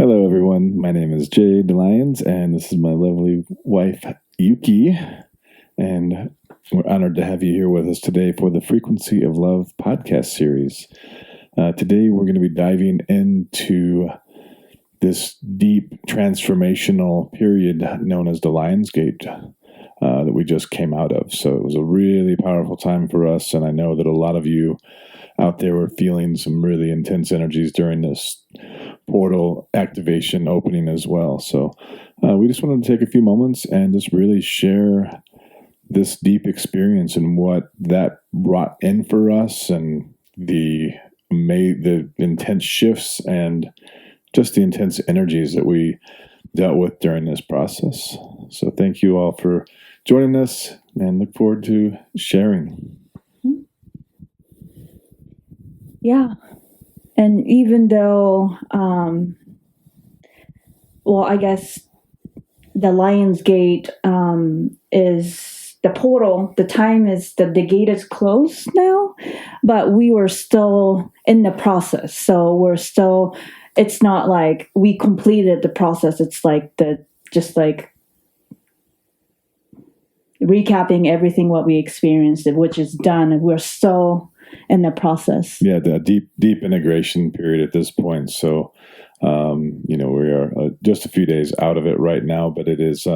Hello, everyone. My name is Jade Lyons, and this is my lovely wife, Yuki. And we're honored to have you here with us today for the Frequency of Love podcast series. Today, we're going to be diving into this deep transformational period known as the Lionsgate that we just came out of. So it was a really powerful time for us, and I know that a lot of you out there were feeling some really intense energies during this portal activation opening as well. So we just wanted to take a few moments and just really share this deep experience and what that brought in for us, and the intense shifts and just the intense energies that we dealt with during this process. So thank you all for joining us, and look forward to sharing. Yeah. And even though, I guess the Lionsgate is the portal, the gate is closed now, but we were still in the process. So it's not like we completed the process. It's like recapping everything what we experienced, which is done, and we're still in the process. Yeah, the deep integration period at this point. So, we are just a few days out of it right now, but it is,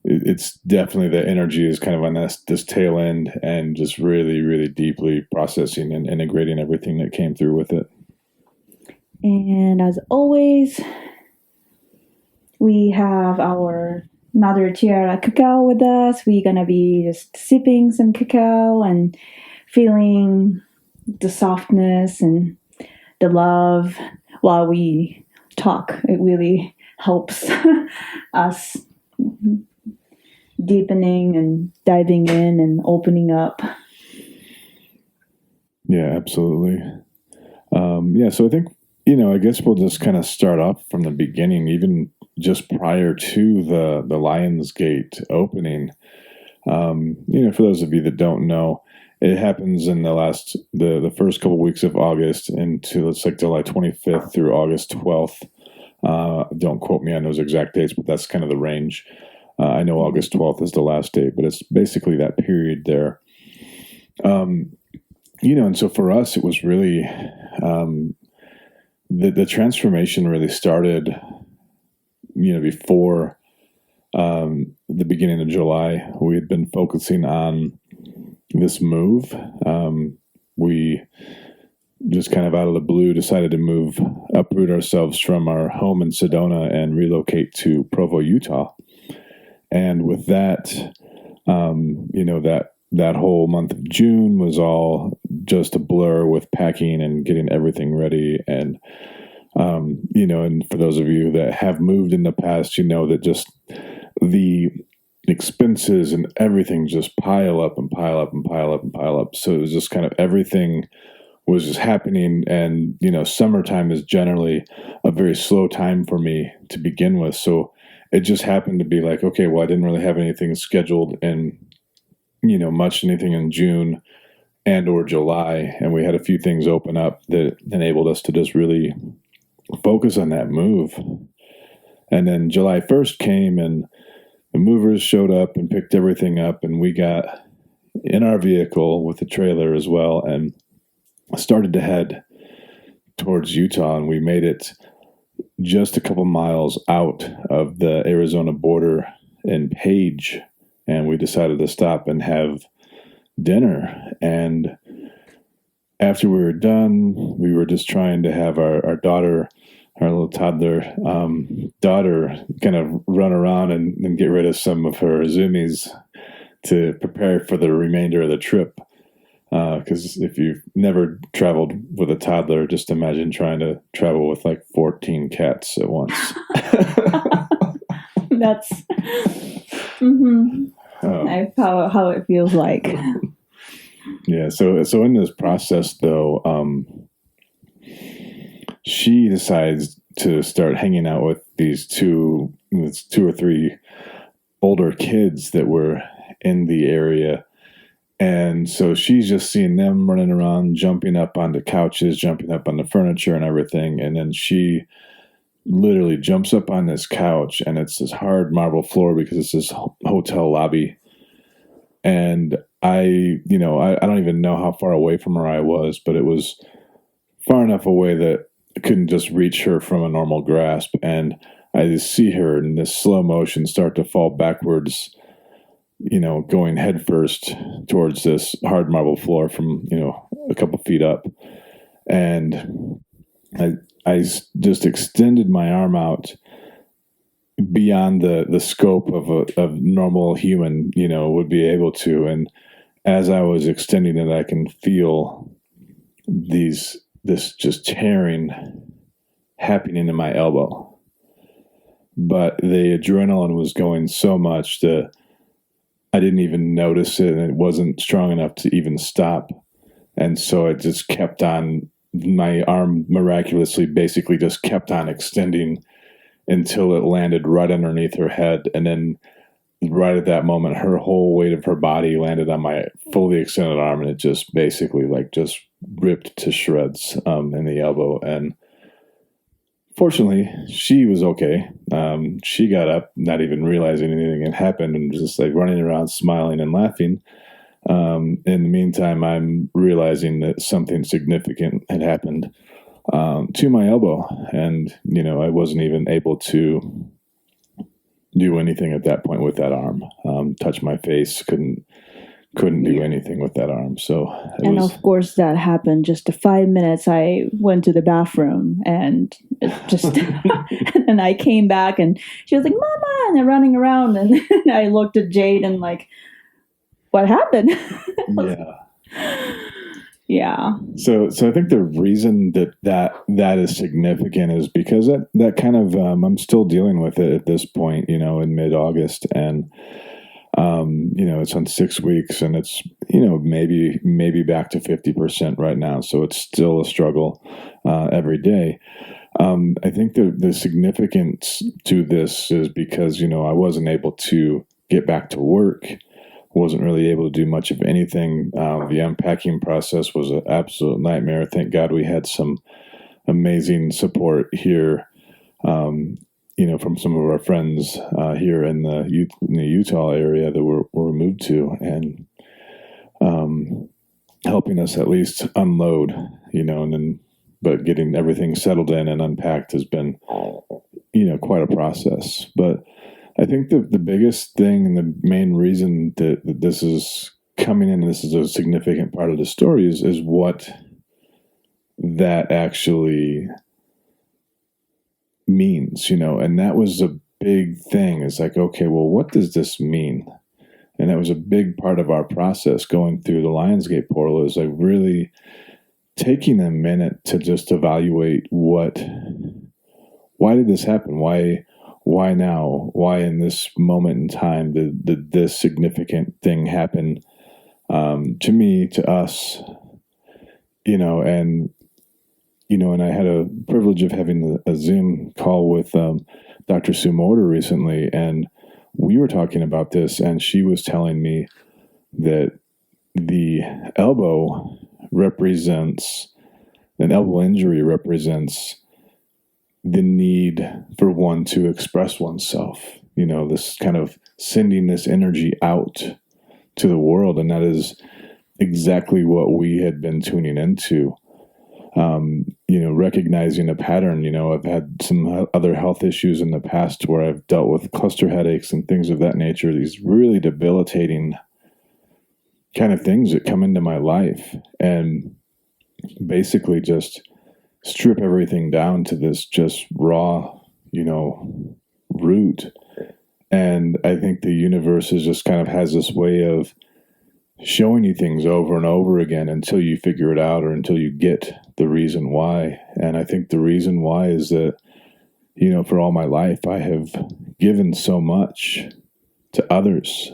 it's definitely, the energy is kind of on this tail end, and just really, really deeply processing and integrating everything that came through with it. And as always, we have our Mother Tiara cacao with us. We're going to be just sipping some cacao and feeling the softness and the love while we talk. It really helps us deepening and diving in and opening up. Yeah, absolutely. So I think, I guess we'll just kind of start off from the beginning, even just prior to the Lionsgate opening. For those of you that don't know, it happens in the first couple weeks of August into, let's say, July 25th through August 12th. Don't quote me on those exact dates, but that's kind of the range. I know August 12th is the last date, but it's basically that period there. And so for us, it was really, the transformation really started, before the beginning of July. We had been focusing on this move. We just kind of out of the blue decided to uproot ourselves from our home in Sedona and relocate to Provo, Utah. And with that, that whole month of June was all just a blur with packing and getting everything ready. And, and for those of you that have moved in the past, that just the expenses and everything just pile up and pile up and pile up and pile up. So it was just kind of everything was just happening. And, summertime is generally a very slow time for me to begin with. So it just happened to be like, okay, well, I didn't really have anything scheduled in, anything in June and or July. And we had a few things open up that enabled us to just really focus on that move. And then July 1st came, and the movers showed up and picked everything up, and we got in our vehicle with the trailer as well and started to head towards Utah. And we made it just a couple miles out of the Arizona border in Page, and we decided to stop and have dinner. And after we were done, we were just trying to have our daughter, our little toddler daughter, kind of run around and get rid of some of her zoomies to prepare for the remainder of the trip. Because if you've never traveled with a toddler, just imagine trying to travel with like 14 cats at once. That's how it feels like. Yeah. So in this process, though, she decides to start hanging out with these two or three older kids that were in the area. And so she's just seeing them running around, jumping up onto couches, jumping up on the furniture and everything. And then she literally jumps up on this couch, and it's this hard marble floor because it's this hotel lobby. And I don't even know how far away from her I was, but it was far enough away that I couldn't just reach her from a normal grasp. And I just see her in this slow motion start to fall backwards, going headfirst towards this hard marble floor from, a couple feet up. And I just extended my arm out beyond the scope of normal human, would be able to. And as I was extending it, I can feel this just tearing happening in my elbow. But the adrenaline was going so much that I didn't even notice it, and it wasn't strong enough to even stop. And so it just kept on, my arm miraculously basically just kept on extending until it landed right underneath her head. And then right at that moment, her whole weight of her body landed on my fully extended arm, and it just basically just ripped to shreds in the elbow. And fortunately, she was okay. She got up, not even realizing anything had happened, and just running around smiling and laughing. In the meantime, I'm realizing that something significant had happened to my elbow, and I wasn't even able to do anything at that point with that arm. Touch my face, couldn't do anything with that arm. So of course that happened just 5 minutes. I went to the bathroom and it just and I came back and she was like, "Mama," and they're running around, and I looked at Jade and what happened? Yeah. So I think the reason that is significant is because that kind of I'm still dealing with it at this point, in mid-August, and it's on 6 weeks, and it's maybe back to 50% right now. So it's still a struggle every day. I think the significance to this is because I wasn't able to get back to work. Wasn't really able to do much of anything. The unpacking process was an absolute nightmare. Thank God we had some amazing support here, from some of our friends here in the Utah area that we're moved to, and helping us at least unload, and then, but getting everything settled in and unpacked has been, quite a process. But I think the biggest thing and the main reason that this is coming in, and this is a significant part of the story, is what that actually means, and that was a big thing. It's okay, well, what does this mean? And that was a big part of our process going through the Lionsgate portal, is really taking a minute to just evaluate why did this happen? Why now? Why in this moment in time did this significant thing happen to me, to us? And I had a privilege of having a Zoom call with Dr. Sue Morter recently, and we were talking about this, and she was telling me that the elbow injury represents the need for one to express oneself, this kind of sending this energy out to the world. And that is exactly what we had been tuning into, recognizing a pattern. I've had some other health issues in the past where I've dealt with cluster headaches and things of that nature, these really debilitating kind of things that come into my life, and basically just strip everything down to this just raw, root. And I think the universe is just kind of has this way of showing you things over and over again until you figure it out, or until you get the reason why. And I think the reason why is that, for all my life, I have given so much to others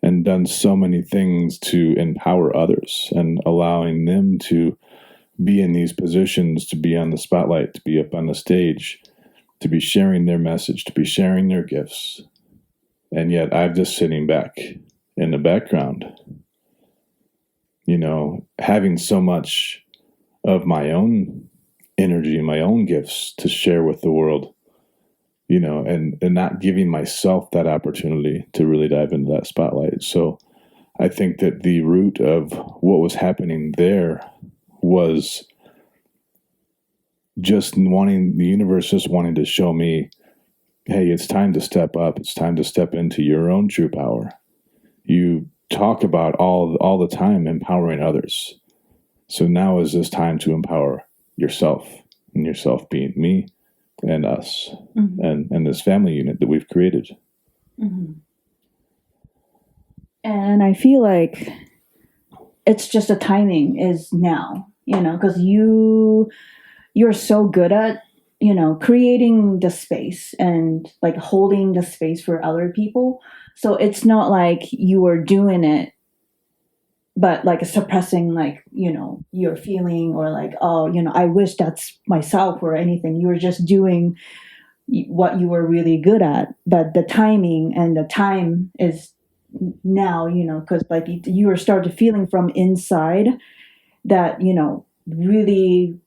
and done so many things to empower others, and allowing them to be in these positions, to be on the spotlight, to be up on the stage, to be sharing their message, to be sharing their gifts. And yet I'm just sitting back in the background, having so much of my own energy and my own gifts to share with the world, and not giving myself that opportunity to really dive into that spotlight. So I think that the root of what was happening there was just wanting the universe, just wanting to show me, hey, it's time to step up. It's time to step into your own true power. You talk about all the time empowering others. So now is this time to empower yourself, and yourself being me and us, and this family unit that we've created. Mm-hmm. And I feel like it's just the timing is now, because you're so good at, creating the space and like holding the space for other people. So it's not like you were doing it, but like suppressing, like, your feeling, or like, oh, I wish that's myself or anything. You were just doing what you were really good at. But the timing and the time is now, because like you were started feeling from inside that, really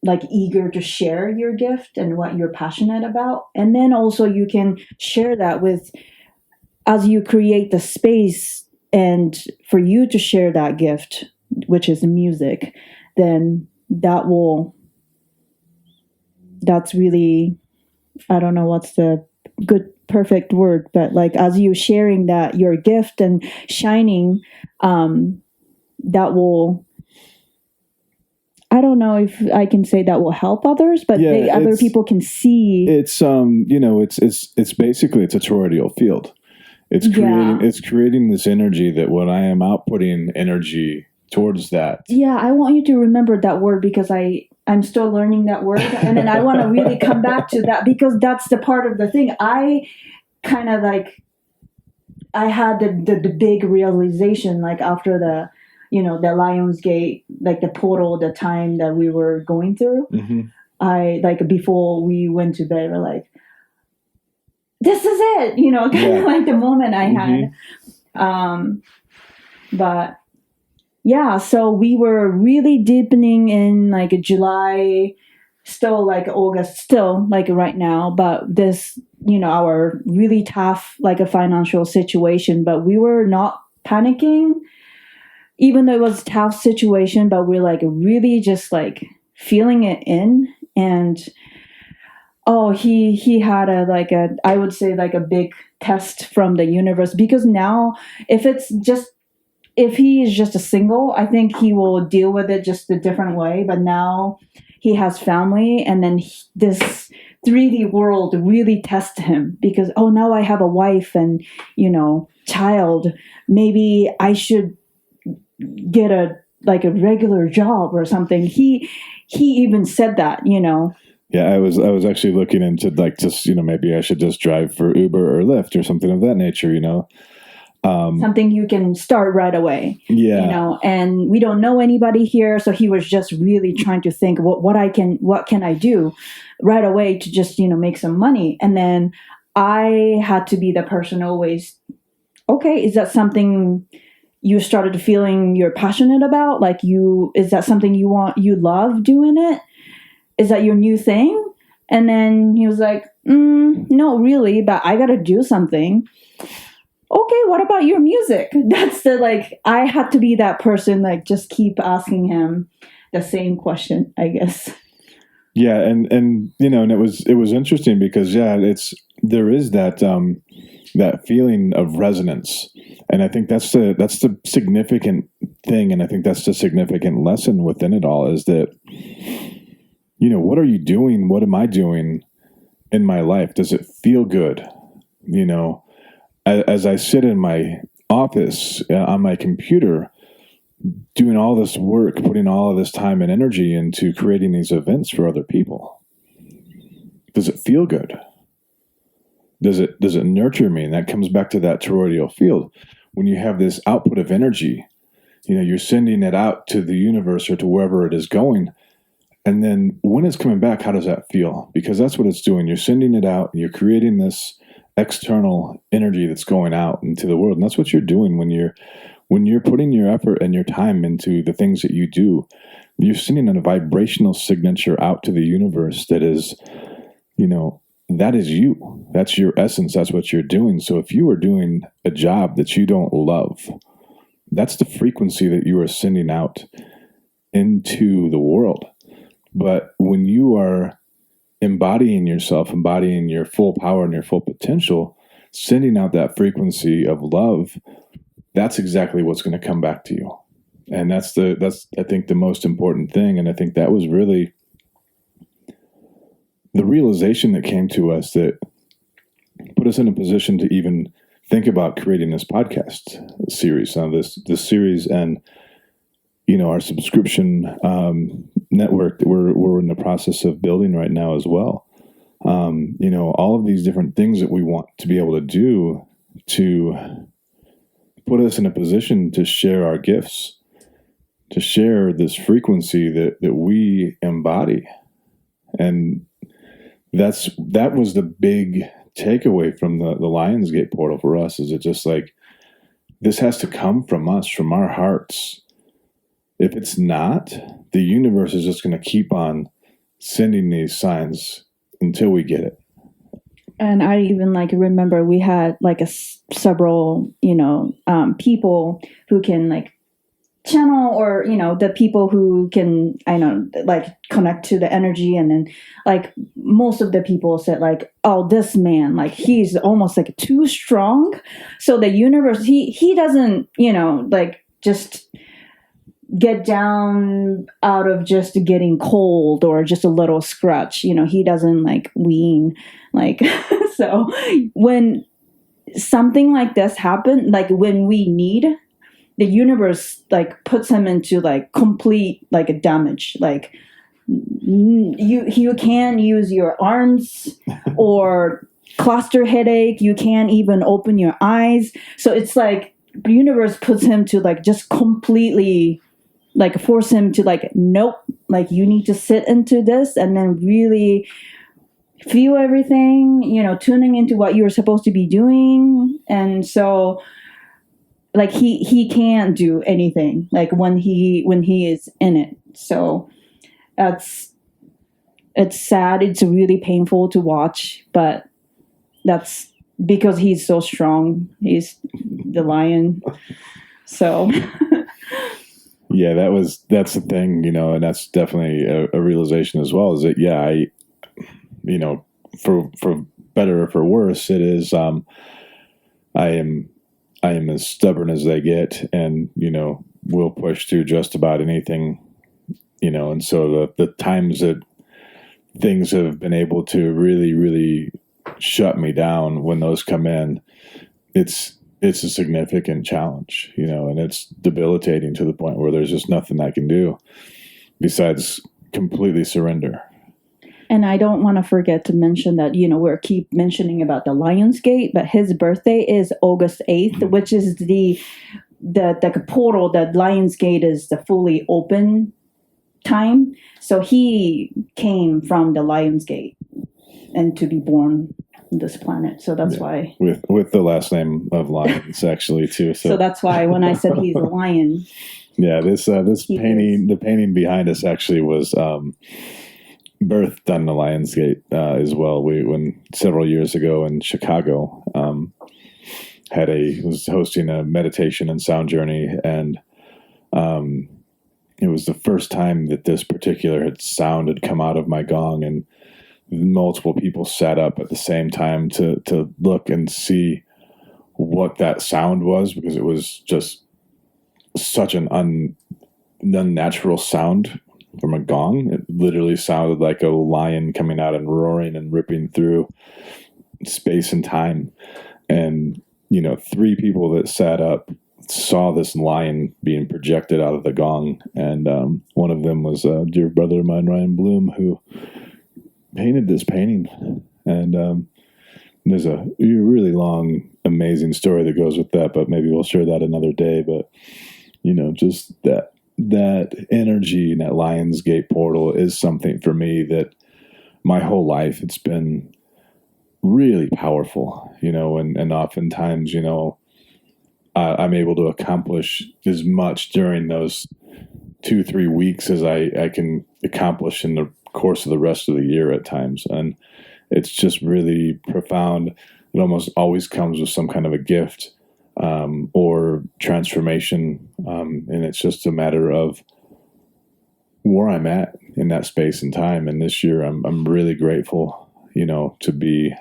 like eager to share your gift and what you're passionate about. And then also you can share that with, as you create the space and for you to share that gift, which is music, then that's really, I don't know what's the good perfect word, but like as you sharing that your gift and shining, that will, I don't know if I can say that will help others, but other people can see. It's it's basically, it's a toroidal field. It's creating this energy that when I am outputting energy towards that. Yeah, I want you to remember that word, because I'm still learning that word, and then I want to really come back to that, because that's the part of the thing. I kind of like, I had the big realization like after the the Lionsgate, like the portal, the time that we were going through. Mm-hmm. I like before we went to bed, we're like, this is it, kind of like the moment I had. But yeah, so we were really deepening in like July, still like August, still like right now, but this, our really tough, like a financial situation, but we were not panicking, even though it was a tough situation, but we're like really just like feeling it in. And he had I would say like a big test from the universe, because now if he is just a single, I think he will deal with it just a different way. But now he has family, and then this 3D world really tests him, because now I have a wife and child, maybe I should get a regular job or something. He even said that. Yeah, I was actually looking into like just maybe I should just drive for Uber or Lyft or something of that nature. Something you can start right away. Yeah. And we don't know anybody here, so he was just really trying to think what can I do right away to just make some money. And then I had to be the person always, okay, is that something you started feeling you're passionate about? Like is that something you love doing it? Is that your new thing? And then he was like, no, really, but I got to do something. Okay, what about your music? That's I had to be that person, like just keep asking him the same question, I guess. Yeah. And it was interesting because, there is that feeling of resonance. And I think that's the significant thing. And I think that's the significant lesson within it all, is that, what are you doing? What am I doing in my life? Does it feel good? As I sit in my office on my computer, doing all this work, putting all of this time and energy into creating these events for other people, does it feel good? Does it nurture me? And that comes back to that toroidal field. When you have this output of energy, you're sending it out to the universe or to wherever it is going. And then when it's coming back, how does that feel? Because that's what it's doing. You're sending it out, and you're creating this external energy that's going out into the world. And that's what you're doing when you're putting your effort and your time into the things that you do. You're sending a vibrational signature out to the universe that is, that is you. That's your essence. That's what you're doing. So if you are doing a job that you don't love, that's the frequency that you are sending out into the world. But when you are embodying yourself, embodying your full power and your full potential, sending out that frequency of love, that's exactly what's going to come back to you. And that's I think the most important thing. And I think that was really the realization that came to us that put us in a position to even think about creating this podcast series, this series, and our subscription network that we're in the process of building right now as well. All of these different things that we want to be able to do to put us in a position to share our gifts, to share this frequency that we embody. And that was the big takeaway from the Lionsgate portal for us, is it just like, this has to come from us, from our hearts. If it's not, the universe is just going to keep on sending these signs until we get it. And I even remember we had several, people who can channel, or, the people who can, connect to the energy. And then most of the people said oh, this man, he's almost too strong. So the universe, he doesn't, just get down out of just getting cold or just a little scratch. He doesn't wean. So when something like this happens, when we need, the universe puts him into complete damage. You can't use your arms or cluster headache. You can't even open your eyes. So it's the universe puts him to just completely force him to nope, you need to sit into this and then really feel everything, tuning into what you're supposed to be doing. And so he can't do anything when he is in it. So it's sad. It's really painful to watch, but that's because he's so strong. He's the lion. So yeah, that's the thing, and that's definitely a realization as well, is that, for better or for worse, it is, I am as stubborn as they get, and, will push through just about anything, and so the times that things have been able to really, really shut me down, when those come in, it's a significant challenge, and it's debilitating to the point where there's just nothing I can do besides completely surrender. And I don't want to forget to mention that, we're keep mentioning about the Lionsgate, but his birthday is August 8th, which is the portal that Lionsgate is the fully open time. So he came from the Lionsgate and to be born on this planet. So that's why. With the last name of Lions, actually, too. So that's why when I said he's a lion. Yeah, this painting, the painting behind us actually was birthed on the Lionsgate as well. When several years ago in Chicago, was hosting a meditation and sound journey, and it was the first time that this particular sound had come out of my gong, and multiple people sat up at the same time to look and see what that sound was, because it was just such an unnatural sound from a gong. It literally sounded like a lion coming out and roaring and ripping through space and time. And, 3 people that sat up saw this lion being projected out of the gong. And one of them was a dear brother of mine, Ryan Bloom, who painted this painting. And there's a really long, amazing story that goes with that, but maybe we'll share that another day. But, just that energy in that Lionsgate portal is something for me that my whole life it's been really powerful, and oftentimes, I'm able to accomplish as much during those 2-3 weeks as I can accomplish in the course of the rest of the year at times. And it's just really profound. It almost always comes with some kind of a gift or transformation, and it's just a matter of where I'm at in that space and time. And this year, I'm really grateful, to be,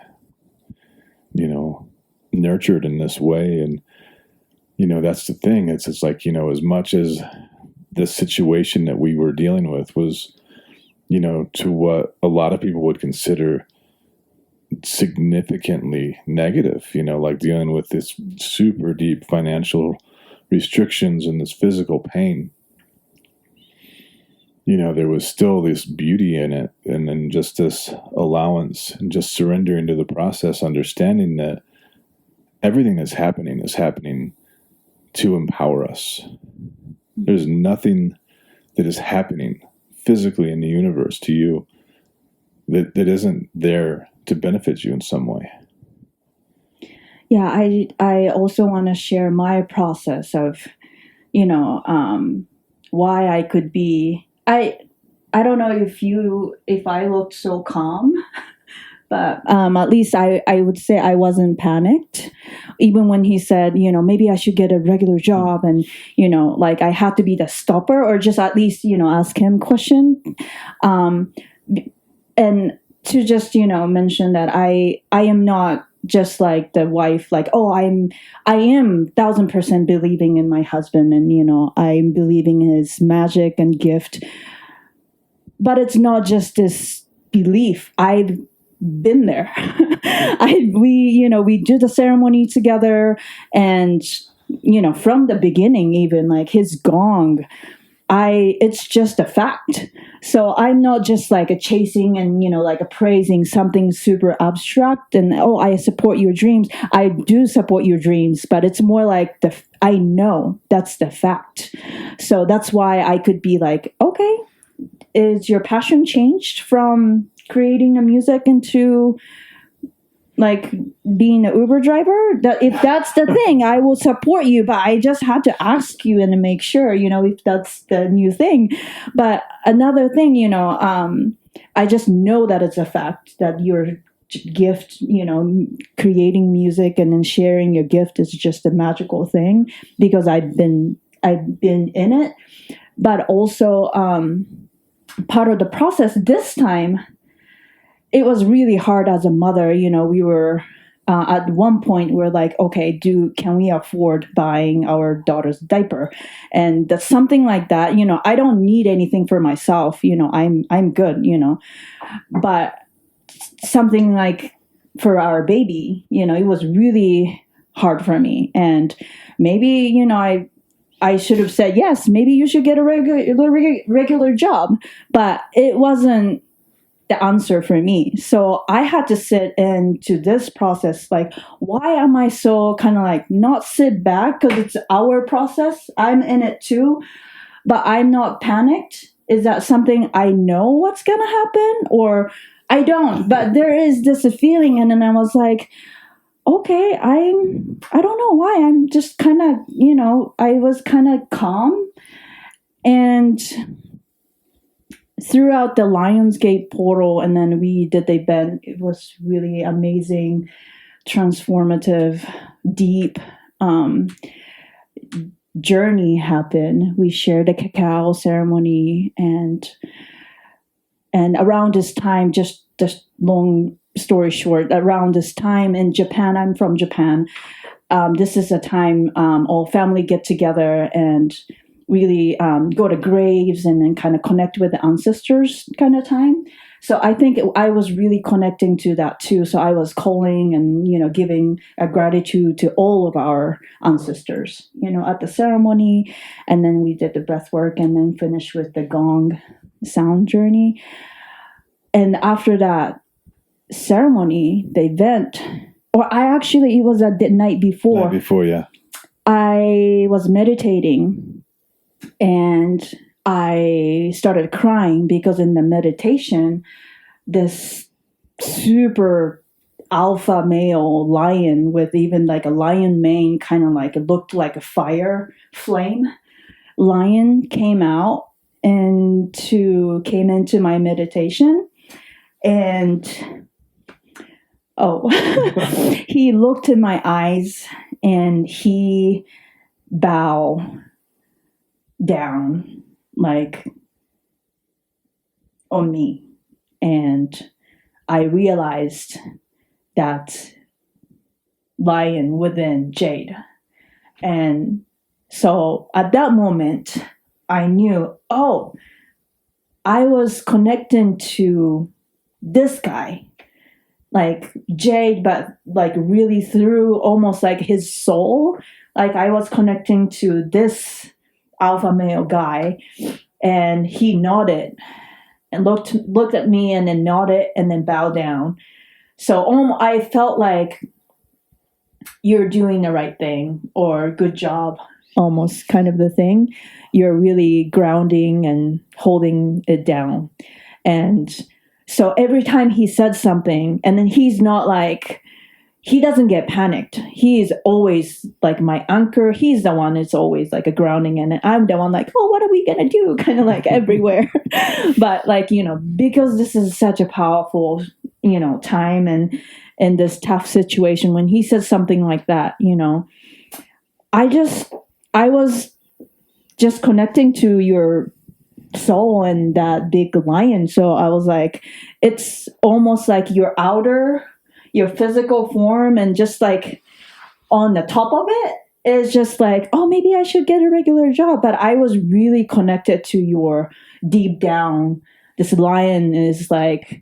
nurtured in this way. And that's the thing. It's like, as much as the situation that we were dealing with was, to what a lot of people would consider significantly negative, like dealing with this super deep financial restrictions and this physical pain. There was still this beauty in it, and then just this allowance and just surrendering to the process, understanding that everything that's happening is happening to empower us. There's nothing that is happening physically in the universe to you that isn't there to benefit you in some way. Yeah, I also want to share my process of, why I could be. I don't know if I looked so calm, but at least I would say I wasn't panicked. Even when he said, maybe I should get a regular job, and like I had to be the stopper, or just at least ask him question, and to just mention that I am not just like the wife, like, oh, I am 1,000% believing in my husband, and I'm believing in his magic and gift. But it's not just this belief. I've been there. We do the ceremony together, and from the beginning, even like his gong, it's just a fact. So I'm not just like a chasing and like a praising something super abstract and, oh, I support your dreams. I do support your dreams, but it's more like I know that's the fact. So that's why I could be like, okay, is your passion changed from creating the music into like being an Uber driver? That if that's the thing, I will support you. But I just had to ask you and to make sure, if that's the new thing. But another thing, I just know that it's a fact that your gift, creating music and then sharing your gift is just a magical thing, because I've been in it. But also part of the process this time, it was really hard as a mother. We were at one point we're like, okay, can we afford buying our daughter's diaper? And that's something like that. I don't need anything for myself. I'm good. But something like for our baby, it was really hard for me. And maybe I should have said yes. Maybe you should get a regular job, but it wasn't the answer for me. So I had to sit into this process. Like, why am I so kind of like not sit back? Because it's our process. I'm in it too, but I'm not panicked. Is that something I know what's going to happen, or I don't? But there is this feeling. And then I was like, okay, I don't know why. I'm just kind of, I was kind of calm. And throughout the Lionsgate portal, and then we did the event, it was really amazing, transformative, deep journey happened. We shared a cacao ceremony, and around this time, just long story short, around this time in Japan, I'm from Japan, this is a time all family get together and really go to graves and then kind of connect with the ancestors kind of time. So I think I was really connecting to that too. So I was calling and, giving a gratitude to all of our ancestors, at the ceremony. And then we did the breath work and then finished with the gong sound journey. And after that ceremony, the event, or it was the night before. Night before, yeah. I was meditating and I started crying because in the meditation, this super alpha male lion with even like a lion mane, kind of like it looked like a fire flame lion came into my meditation. And Oh, he looked in my eyes and he bowed down like on me. And I realized that lion within Jade. And so at that moment, I knew, oh, I was connecting to this guy, like Jade, but like really through almost like his soul. Like I was connecting to this alpha male guy, and he nodded and looked at me and then nodded and then bowed down. So I felt like you're doing the right thing or good job, almost kind of the thing. You're really grounding and holding it down. And so every time he said something, and then he's not like, he doesn't get panicked. He's always like my anchor. He's the one that's always like a grounding. And I'm the one like, oh, what are we going to do? Kind of like everywhere. But like, because this is such a powerful, time and in this tough situation, when he says something like that, I was just connecting to your soul and that big lion. So I was like, it's almost like your physical form, and just like on the top of it is just like, oh, maybe I should get a regular job. But I was really connected to your deep down. This lion is like,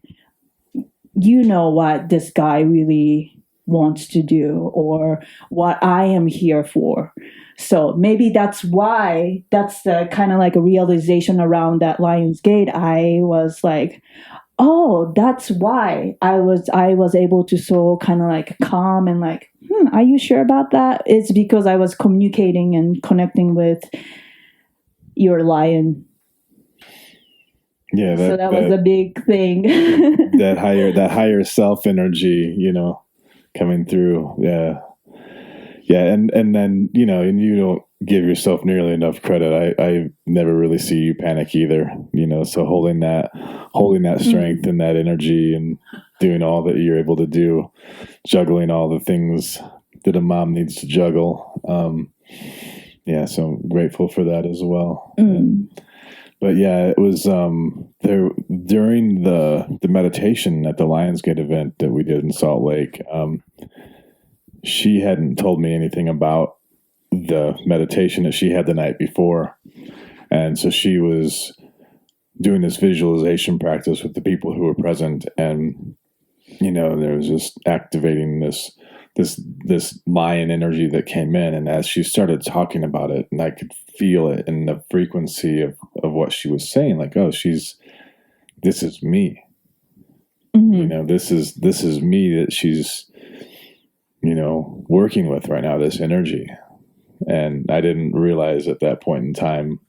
what this guy really wants to do or what I am here for. So maybe that's why, that's the kind of like a realization around that Lionsgate. I was like, oh, that's why I was able to so kind of like calm and like, are you sure about that? It's because I was communicating and connecting with your lion. Yeah, so that was a big thing. that higher self energy, coming through. Yeah. And then, and you don't give yourself nearly enough credit. I never really see you panic either, so holding that strength and that energy and doing all that you're able to do, juggling all the things that a mom needs to juggle. So I'm grateful for that as well. But yeah, it was there during the meditation at the Lionsgate event that we did in Salt Lake. She hadn't told me anything about the meditation that she had the night before. And so she was doing this visualization practice with the people who were present. And, there was just activating this lion energy that came in. And as she started talking about it, and I could feel it in the frequency of what she was saying, like, oh, this is me. This is me that she's, working with right now, this energy. And I didn't realize at that point in time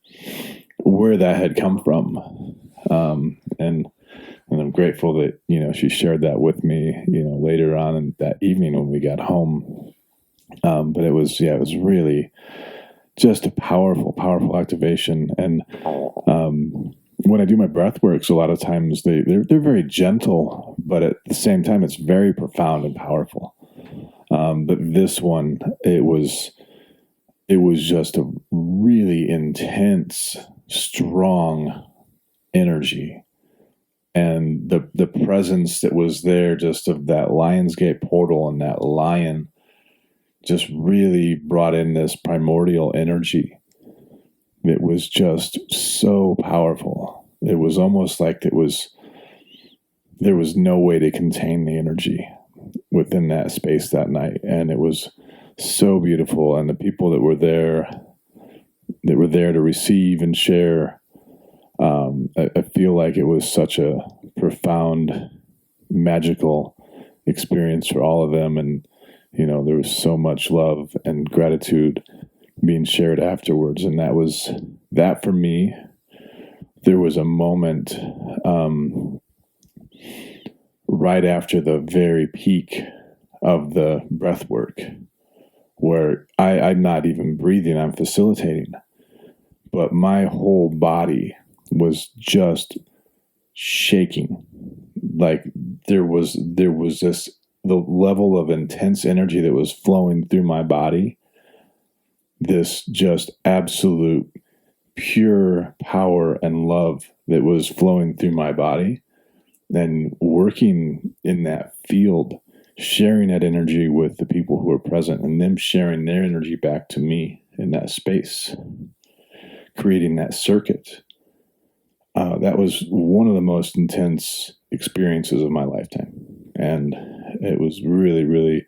where that had come from. And I'm grateful that, she shared that with me, later on in that evening when we got home. But it was really just a powerful, powerful activation. And when I do my breath works, a lot of times they're very gentle, but at the same time, it's very profound and powerful. But this one, it was just a really intense, strong energy. And the presence that was there just of that Lionsgate portal and that lion just really brought in this primordial energy. It was just so powerful. It was almost like there was no way to contain the energy within that space that night. And it was so beautiful. And the people that were there to receive and share, I feel like it was such a profound, magical experience for all of them. And, there was so much love and gratitude being shared afterwards. And that for me, there was a moment, right after the very peak of the breath work where I'm not even breathing, I'm facilitating, but my whole body was just shaking. Like there was the level of intense energy that was flowing through my body, this just absolute pure power and love that was flowing through my body, and working in that field, sharing that energy with the people who were present, and them sharing their energy back to me in that space, creating that circuit. That was one of the most intense experiences of my lifetime. And it was really, really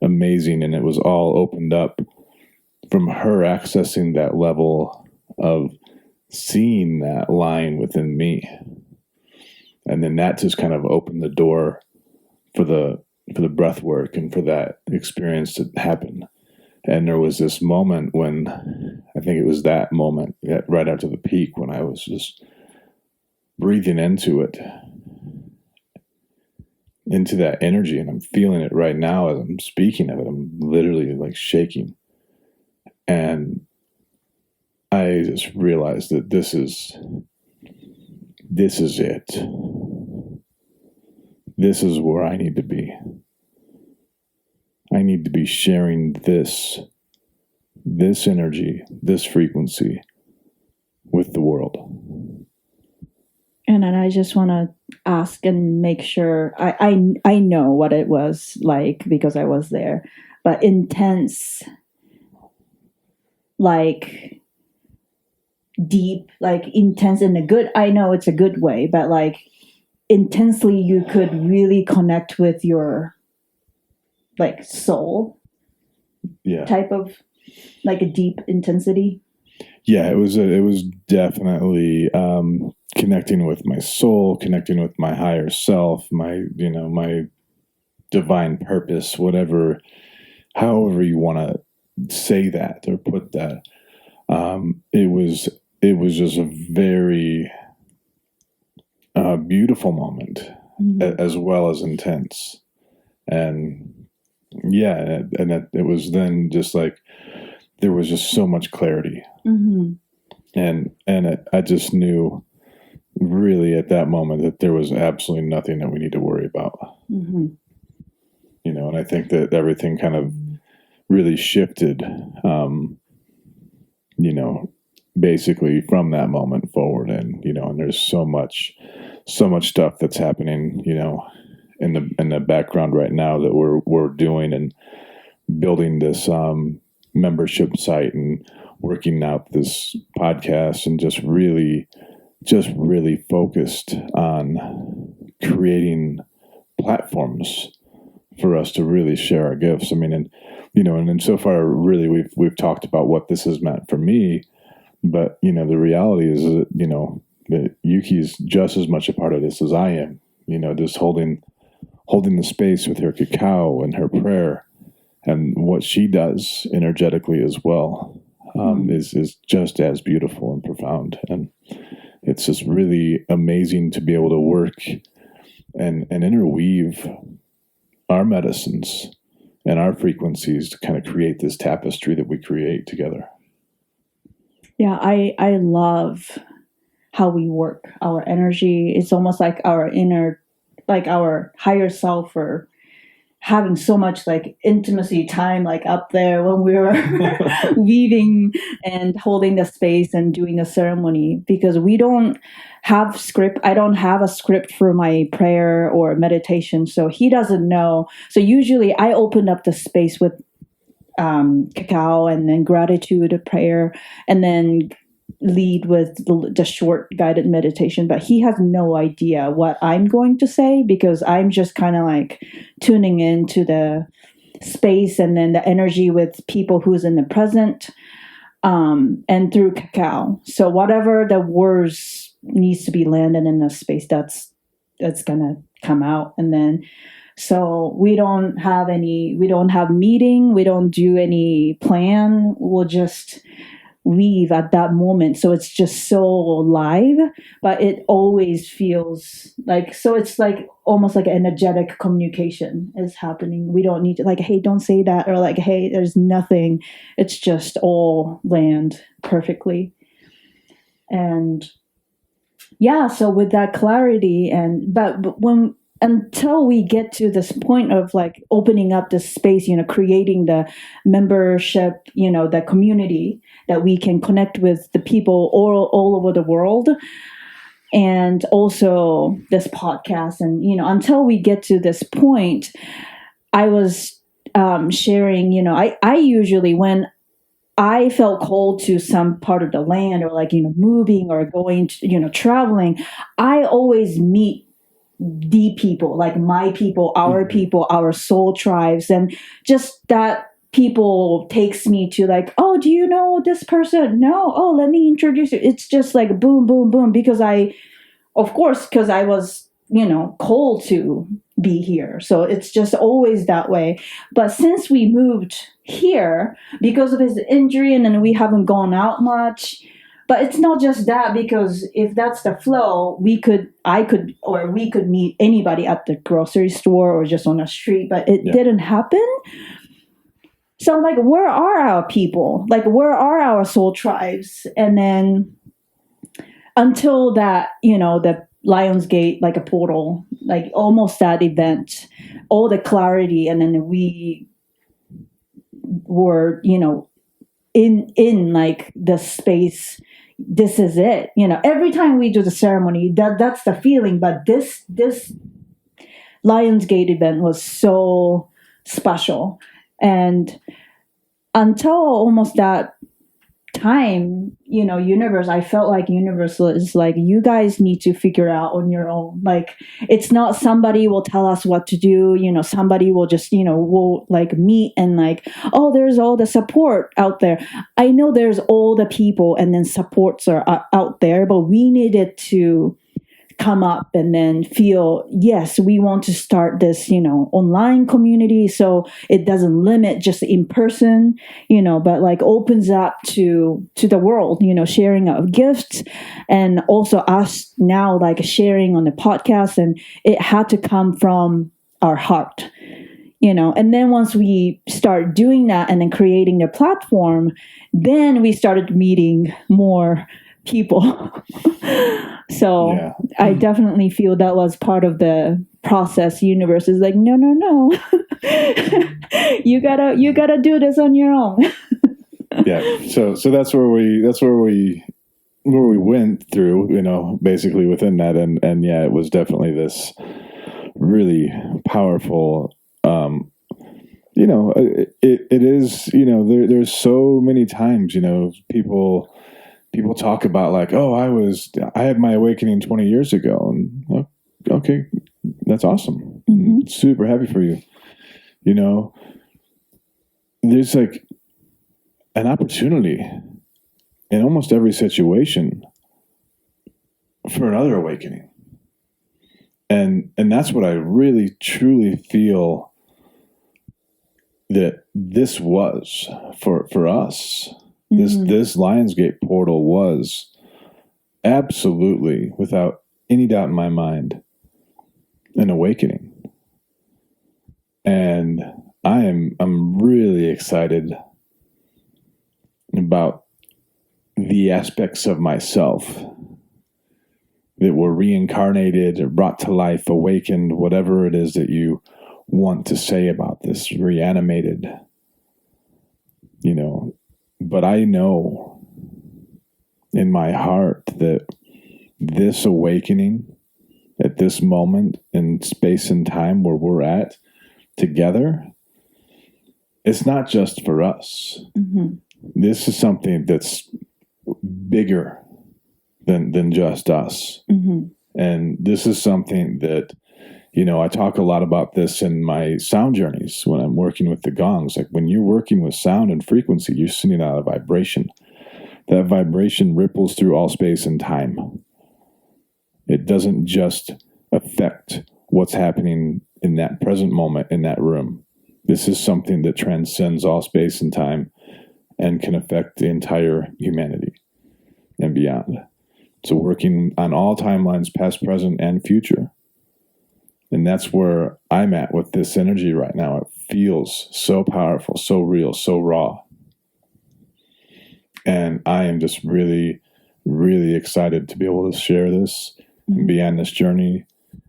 amazing. And it was all opened up from her accessing that level of seeing that line within me. And then that just kind of opened the door for the breath work and for that experience to happen. And there was this moment when, I think it was that moment right after the peak, when I was just breathing into it, into that energy. And I'm feeling it right now as I'm speaking of it. I'm literally like shaking. And I just realized that this is it. This is where I need to be. I need to be sharing this energy, this frequency with the world. And then I just want to ask and make sure I know what it was like because I was there, but intense, like deep, like intense in a good, I know it's a good way, but like intensely you could really connect with your like soul. Yeah. Type of like a deep intensity. Yeah, it was definitely connecting with my soul, connecting with my higher self, my divine purpose, however you want to say that or put that. It was just a very beautiful moment, as well as intense, and yeah, and it was then just like there was just so much clarity, and I just knew really at that moment that there was absolutely nothing that we need to worry about, and I think that everything kind of really shifted, basically from that moment forward, and there's so much stuff that's happening, in the background right now that we're doing and building this membership site and working out this podcast, and just really focused on creating platforms for us to really share our gifts. I mean, and so far really we've talked about what this has meant for me, but the reality is that Yuki's just as much a part of this as I am. Just holding the space with her cacao and her prayer, and what she does energetically as well, is just as beautiful and profound. And it's just really amazing to be able to work and interweave our medicines and our frequencies to kind of create this tapestry that we create together. Yeah, I love how we work our energy. It's almost like our inner, like our higher self, or having so much like intimacy time, like up there when we were weaving and holding the space and doing the ceremony, because we don't have script. I don't have a script for my prayer or meditation, so he doesn't know. So usually I open up the space with cacao and then gratitude, prayer, and then lead with the short guided meditation. But he has no idea what I'm going to say, because I'm just kind of like tuning into the space and then the energy with people who's in the present, and through cacao. So whatever the words needs to be landed in the space, that's gonna come out. And then so we don't have meeting, we don't do any plan, we'll just weave at that moment. So it's just so live, but it always feels like, so it's like almost like energetic communication is happening. We don't need to like, hey, don't say that, or like, hey, there's nothing. It's just all land perfectly. And yeah, so with that clarity, but when until we get to this point of like opening up this space, creating the membership, the community that we can connect with the people all over the world, and also this podcast. And, until we get to this point, I was sharing, I usually, when I felt called to some part of the land, or like, moving or going to, traveling, I always meet the people, like my people, our soul tribes. And just that people takes me to like, oh, do you know this person? No. Oh, let me introduce you. It's just like boom, boom, boom. Because of course, because I was, called to be here. So it's just always that way. But since we moved here because of his injury, and then we haven't gone out much. But it's not just that, because if that's the flow, we could meet anybody at the grocery store or just on the street, but it didn't happen. So like, where are our people? Like, where are our soul tribes? And then until that, the Lionsgate, like a portal, like almost that event, all the clarity, and then we were, in like the space. This is it. Every time we do the ceremony, that's the feeling. But this Lionsgate event was so special. And until almost that time, universe, I felt like universe is like, you guys need to figure out on your own. Like, it's not somebody will tell us what to do. Somebody will just, will like meet and like, oh, there's all the support out there. I know there's all the people and then supports are out there, but we needed to come up and then feel, yes, we want to start this, online community. So it doesn't limit just in person, but like opens up to the world, sharing of gifts, and also us now like sharing on the podcast. And it had to come from our heart, and then once we start doing that and then creating the platform, then we started meeting more people. So yeah. I definitely feel that was part of the process. Universe is like, no. you gotta do this on your own. Yeah. So that's where we went through, basically within that. And yeah, it was definitely this really powerful, it is, there's so many times, people talk about like, oh, I had my awakening 20 years ago. And okay, that's awesome. Mm-hmm. Super happy for you. There's like an opportunity in almost every situation for another awakening. And that's what I really truly feel that this was for us. This Lionsgate portal was absolutely, without any doubt in my mind, an awakening. And I'm really excited about the aspects of myself that were reincarnated or brought to life, awakened, whatever it is that you want to say about this, reanimated, But I know in my heart that this awakening at this moment in space and time where we're at together, it's not just for us. Mm-hmm. This is something that's bigger than just us. Mm-hmm. And this is something that, I talk a lot about this in my sound journeys when I'm working with the gongs. Like when you're working with sound and frequency, you're sending out a vibration. That vibration ripples through all space and time. It doesn't just affect what's happening in that present moment in that room. This is something that transcends all space and time and can affect the entire humanity and beyond. So working on all timelines, past, present, and future. And that's where I'm at with this energy right now. It feels so powerful, so real, so raw. And I am just really, really excited to be able to share this and be on this journey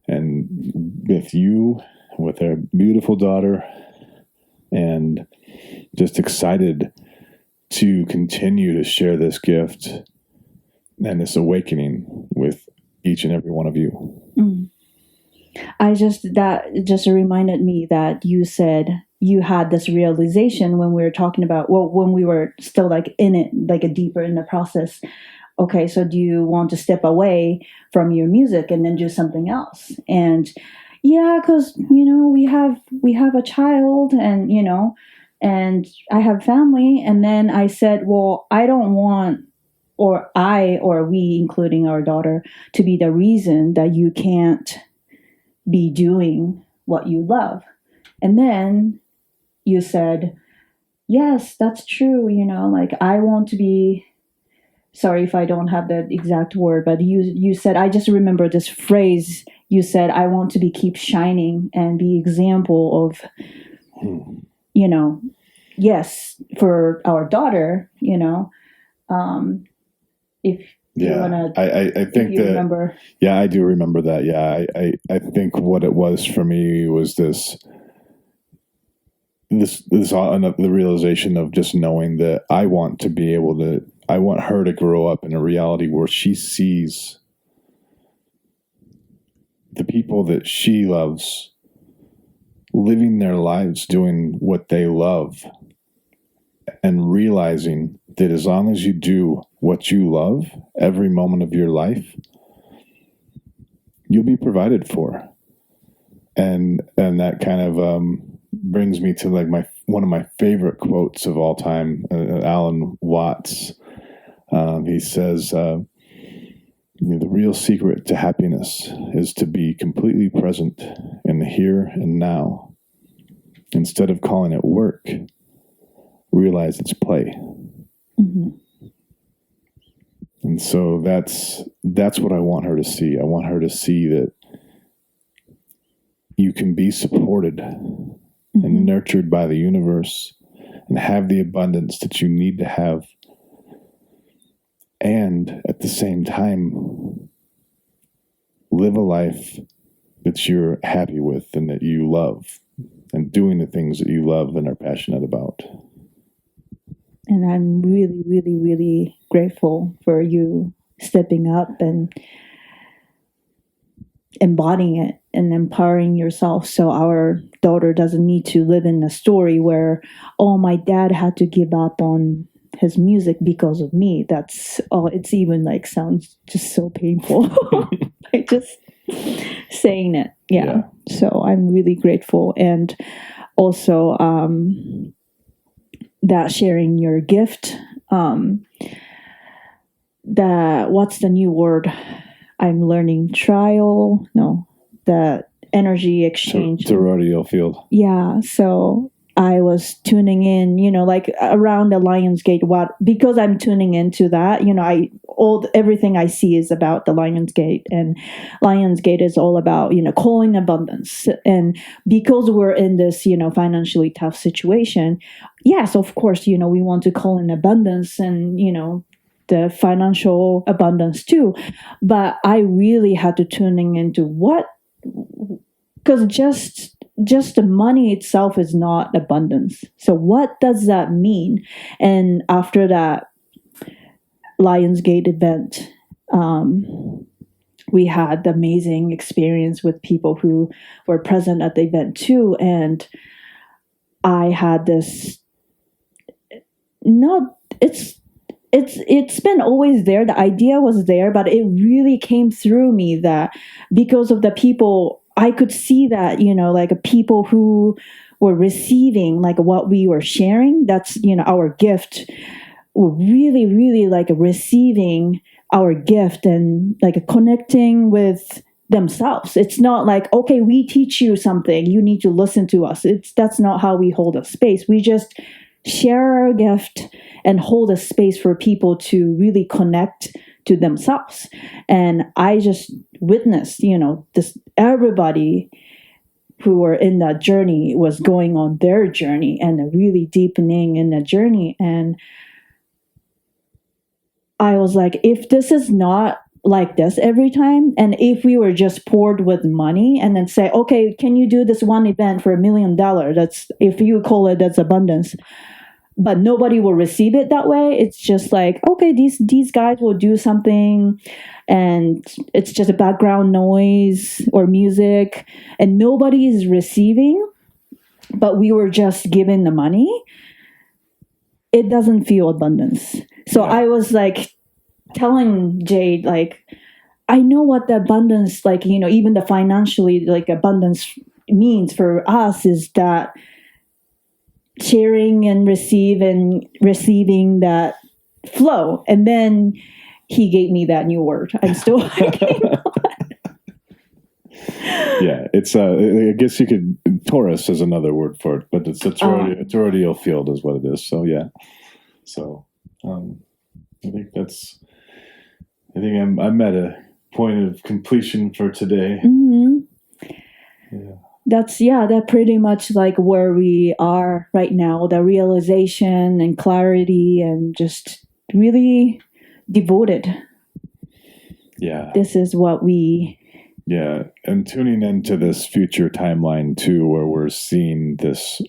and with you, with our beautiful daughter, and just excited to continue to share this gift and this awakening with each and every one of you. That just reminded me that you said you had this realization when we were talking about, well, when we were still like in it, like a deeper in the process. Okay, so do you want to step away from your music and then do something else? And yeah, because we have a child, and and I have family. And then I said, well, I don't want, or we, including our daughter, to be the reason that you can't be doing what you love. And then you said, yes, that's true. Like, I want to be, sorry if I don't have the exact word, but you said, I just remember this phrase. You said, I want to keep shining and be example of, yes, for our daughter, if you want to, I think that, remember. Yeah, I do remember that. Yeah. I think what it was for me was the realization of just knowing that I want her to grow up in a reality where she sees the people that she loves living their lives doing what they love, and realizing that as long as you do what you love every moment of your life, you'll be provided for. And that kind of brings me to like one of my favorite quotes of all time, Alan Watts. He says, the real secret to happiness is to be completely present in the here and now. Instead of calling it work, realize it's play. Mm-hmm. And so that's what I want her to see. I want her to see that you can be supported and nurtured by the universe and have the abundance that you need to have. And at the same time, live a life that you're happy with and that you love, and doing the things that you love and are passionate about. And I'm really, really, really grateful for you stepping up and embodying it and empowering yourself, so our daughter doesn't need to live in a story where, oh, my dad had to give up on his music because of me. That's it's even like sounds just so painful. Like just saying it. Yeah. So I'm really grateful. And also that sharing your gift, that, what's the new word I'm learning? The energy exchange. Toroidal field. Yeah. So I was tuning in, like around the Lionsgate, because I'm tuning into that, everything I see is about the Lionsgate, and Lionsgate is all about, calling abundance. And because we're in this, financially tough situation, yes, of course, we want to call in abundance and, the financial abundance too. But I really had to tuning into because just the money itself is not abundance. So what does that mean? And after that Lionsgate event, we had the amazing experience with people who were present at the event too. And I had this, it's been always there. The idea was there, but it really came through me that because of the people, I could see that, like people who were receiving like what we were sharing, that's, our gift, were really, really like receiving our gift and like connecting with themselves. It's not like, okay, we teach you something, you need to listen to us. That's not how we hold a space. We just share our gift and hold a space for people to really connect to themselves. And I just witnessed, this, everybody who were in that journey was going on their journey and really deepening in the journey. And I was like, if this is not like this every time. And if we were just poured with money and then say, okay, can you do this one event for $1 million? That's, if you call it, that's abundance. But nobody will receive it that way. It's just like, okay, these guys will do something, and it's just a background noise or music, and nobody is receiving, but we were just given the money. It doesn't feel abundance. So I was like telling Jade, like, I know what the abundance, like, even the financially, like, abundance means for us is that sharing and receiving that flow. And then he gave me that new word. I'm still working on. Yeah, it's I guess you could, Taurus is another word for it, but it's a toroidal field is what it is. So yeah, so I think I'm at a point of completion for today. Mm-hmm. Yeah. That's pretty much like where we are right now, the realization and clarity, and just really devoted. Yeah. This is what we... Yeah, and tuning into this future timeline too, where we're seeing this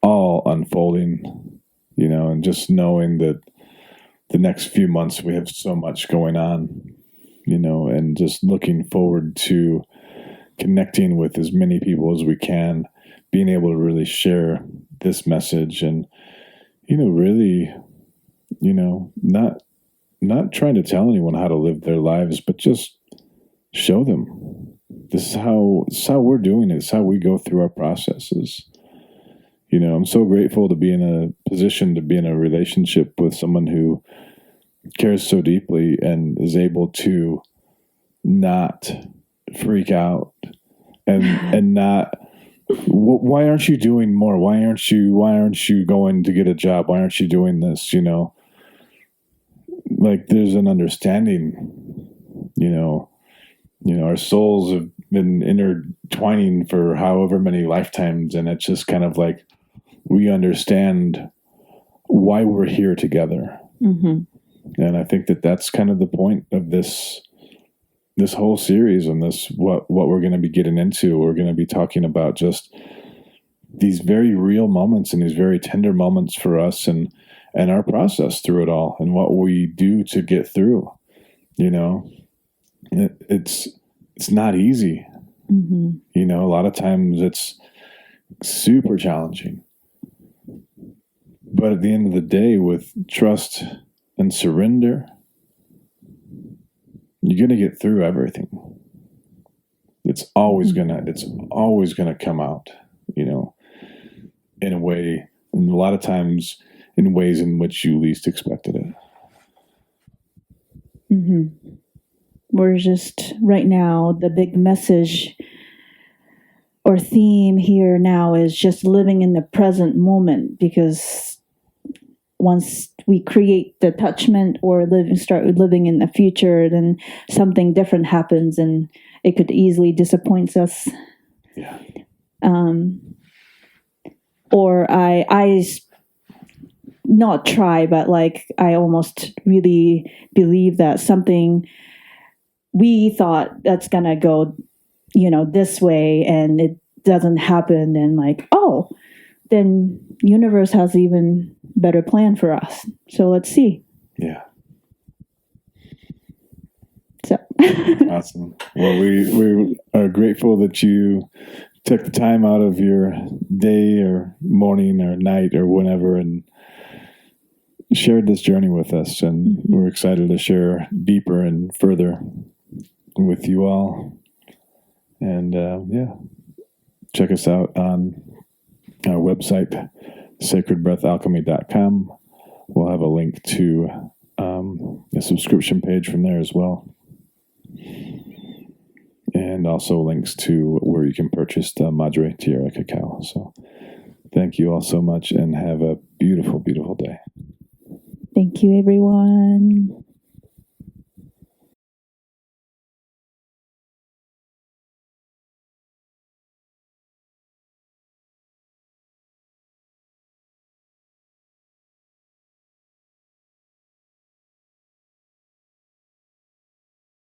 all unfolding, and just knowing that the next few months we have so much going on, and just looking forward to connecting with as many people as we can, being able to really share this message, and really, not trying to tell anyone how to live their lives, but just show them this is how we're doing it. It's how we go through our processes. I'm so grateful to be in a position to be in a relationship with someone who cares so deeply and is able to not freak out and not, why aren't you doing more? Why aren't you going to get a job? Why aren't you doing this? Like, there's an understanding, our souls have been intertwining for however many lifetimes, and it's just kind of like we understand why we're here together. Mm-hmm. And I think that that's kind of the point of this whole series, and this what we're going to be getting into. We're going to be talking about just these very real moments and these very tender moments for us, and our process through it all, and what we do to get through. It's not easy. Mm-hmm. A lot of times it's super challenging. But at the end of the day, with trust and surrender, you're going to get through everything. It's always gonna come out, in a way, and a lot of times in ways in which you least expected it. Mm-hmm. We're just, right now, the big message or theme here now is just living in the present moment, because once we create the attachment or start living in the future, then something different happens, and it could easily disappoint us. Yeah. Or I not try, but like I almost really believe that something we thought that's gonna go, this way, and it doesn't happen, and like, oh, then universe has even better plan for us. So let's see. Yeah. So awesome. Well, we are grateful that you took the time out of your day or morning or night or whenever and shared this journey with us. And we're excited to share deeper and further with you all. And check us out on our website, sacredbreathalchemy.com. We'll have a link to a subscription page from there as well. And also links to where you can purchase the Madre Tierra cacao. So thank you all so much, and have a beautiful, beautiful day. Thank you, everyone.